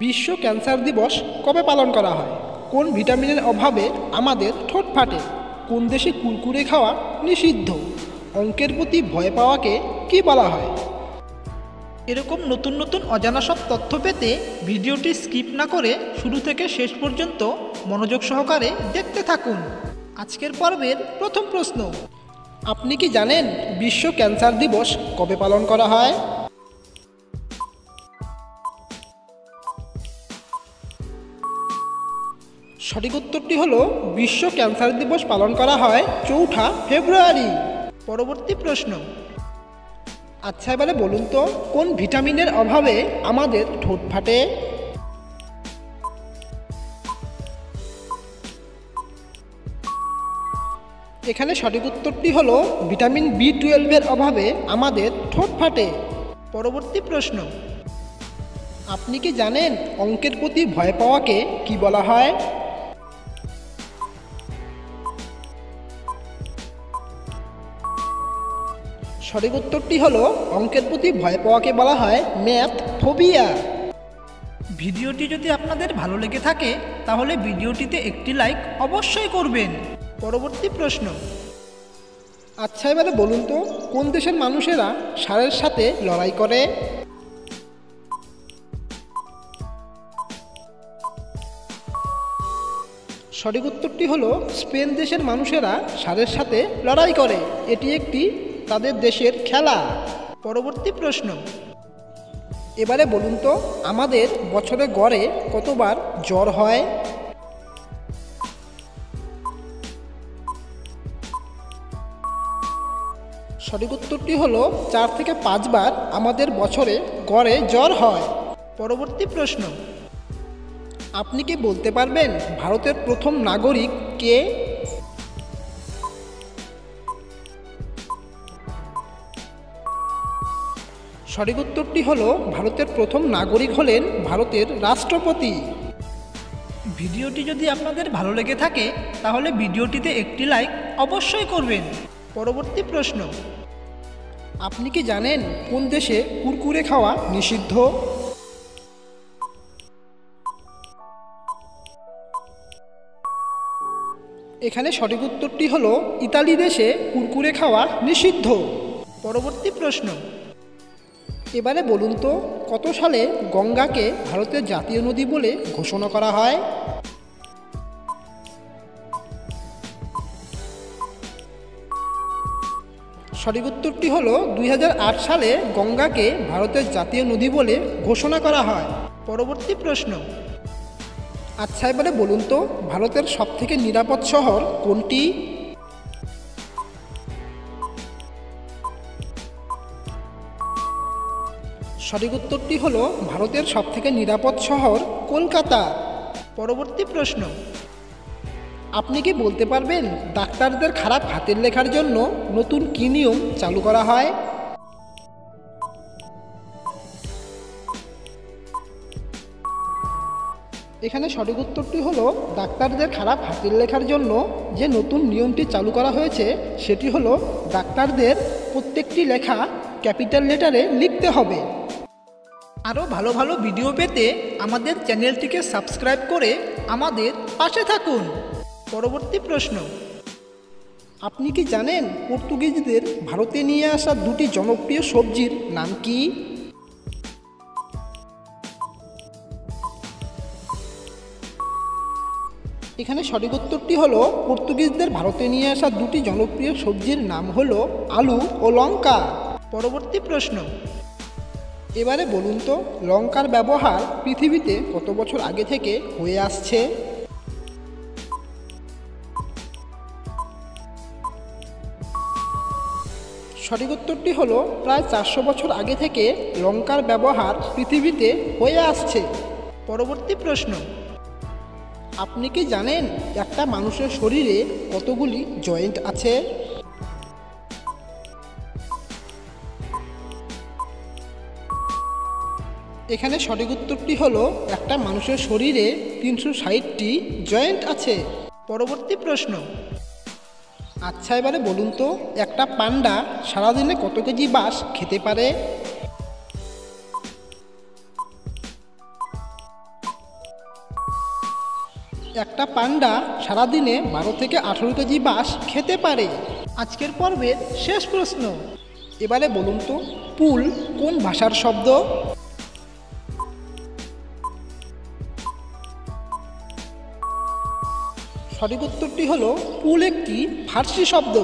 বিশ্ব ক্যান্সার দিবস কবে পালন করা হয়? কোন ভিটামিনের অভাবে আমাদের ঠোঁট ফাটে? কোন দেশে কুরকুরে খাওয়া নিষিদ্ধ? অঙ্কের প্রতি ভয় পাওয়াকে কি বলা হয়? এরকম নতুন নতুন অজানা সব তথ্য পেতে ভিডিওটি স্কিপ না করে শুরু থেকে শেষ পর্যন্ত মনোযোগ সহকারে দেখতে থাকুন। আজকের পর্বের প্রথম প্রশ্ন, আপনি কি জানেন বিশ্ব ক্যান্সার দিবস কবে পালন করা হয়? সঠিক উত্তরটি হলো বিশ্ব ক্যান্সার দিবস পালন করা হয় 4 ফেব্রুয়ারি। পরবর্তী প্রশ্ন, আচ্ছা এবারে বলুন তো কোন ভিটামিনের অভাবে আমাদের ঠোঁট ফাটে? এখানে সঠিক উত্তরটি হলো ভিটামিন B12 অভাবে আমাদের ঠোঁট ফাটে। পরবর্তী প্রশ্ন, আপনি কি জানেন অঙ্কের প্রতি ভয় পাওয়াকে কি বলা হয়? সঠিক উত্তরটি হলো অঙ্কের প্রতি ভয় পাওয়াকে বলা হয় ম্যাথ ফোবিয়া। ভিডিওটি যদি আপনাদের ভালো লেগে থাকে তাহলে ভিডিওটিতে একটি লাইক অবশ্যই করবেন। পরবর্তী প্রশ্ন, আচ্ছা এবারে বলুন তো কোন দেশের মানুষেরা ষাঁড়ের সাথে লড়াই করে? সঠিক উত্তরটি হলো স্পেন দেশের মানুষেরা ষাঁড়ের সাথে লড়াই করে। এটি একটি তাদের দেশের খেলা। পরবর্তী প্রশ্ন, এবারে বলুন তো আমাদের বছরে গড়ে কতবার জ্বর হয়? সঠিক উত্তরটি হলো 4 থেকে 5 বার আমাদের বছরে গড়ে জ্বর হয়। পরবর্তী প্রশ্ন, আপনি কি বলতে পারবেন ভারতের প্রথম নাগরিক কে? সঠিক উত্তরটি হলো ভারতের প্রথম নাগরিক হলেন ভারতের রাষ্ট্রপতি। ভিডিওটি যদি আপনাদের ভালো লেগে থাকে তাহলে ভিডিওটিতে একটি লাইক অবশ্যই করবেন। পরবর্তী প্রশ্ন, আপনি কি জানেন কোন দেশে কুরকুরে খাওয়া নিষিদ্ধ? এখানে সঠিক উত্তরটি হলো ইতালি দেশে কুরকুরে খাওয়া নিষিদ্ধ। পরবর্তী প্রশ্ন, এবারে বলুন তো কত সালে গঙ্গাকে ভারতের জাতীয় নদী বলে ঘোষণা করা হয়? সঠিক উত্তরটি হলো 2008 সালে গঙ্গাকে ভারতের জাতীয় নদী বলে ঘোষণা করা হয়। পরবর্তী প্রশ্ন, আচ্ছা এবারে বলুন তো ভারতের সবথেকে নিরাপদ শহর কোনটি? সঠিক উত্তরটি হলো ভারতের সবথেকে নিরাপদ শহর কলকাতা। পরবর্তী প্রশ্ন, আপনি কি বলতে পারবেন ডাক্তারদের খারাপ হাতের লেখার জন্য নতুন কী নিয়ম চালু করা হয়? এখানে সঠিক উত্তরটি হলো ডাক্তারদের খারাপ হাতের লেখার জন্য যে নতুন নিয়মটি চালু করা হয়েছে সেটি হলো ডাক্তারদের প্রত্যেকটি লেখা ক্যাপিটাল লেটারে লিখতে হবে। আরও ভালো ভালো ভিডিও পেতে আমাদের চ্যানেলটিকে সাবস্ক্রাইব করে আমাদের পাশে থাকুন। পরবর্তী প্রশ্ন, আপনি কি জানেন পর্তুগিজদের ভারতে নিয়ে আসা 2টি জনপ্রিয় সবজির নাম কি? এখানে সঠিক উত্তরটি হলো পর্তুগিজদের ভারতে নিয়ে আসা 2টি জনপ্রিয় সবজির নাম হলো আলু ও লঙ্কা। পরবর্তী প্রশ্ন, এবারে বলুন তো লঙ্কার ব্যবহার পৃথিবীতে কত বছর আগে থেকে হয়ে আসছে? সঠিক উত্তরটি হলো প্রায় 400 বছর আগে থেকে লঙ্কার ব্যবহার পৃথিবীতে হয়ে আসছে। পরবর্তী প্রশ্ন, আপনি কি জানেন একটা মানুষের শরীরে কতগুলি জয়েন্ট আছে? এখানে সঠিক উত্তরটি হলো একটা মানুষের শরীরে 360টি জয়েন্ট আছে। পরবর্তী প্রশ্ন, আচ্ছা এবারে বলুন তো একটা পান্ডা সারাদিনে কত কেজি বাঁশ খেতে পারে? একটা পান্ডা সারাদিনে 12 থেকে 18 কেজি বাঁশ খেতে পারে। আজকের পর্বের শেষ প্রশ্ন, এবারে বলুন তো পুল কোন ভাষার শব্দ? সঠিক উত্তরটি হলো পুল একটি ফার্সি শব্দ।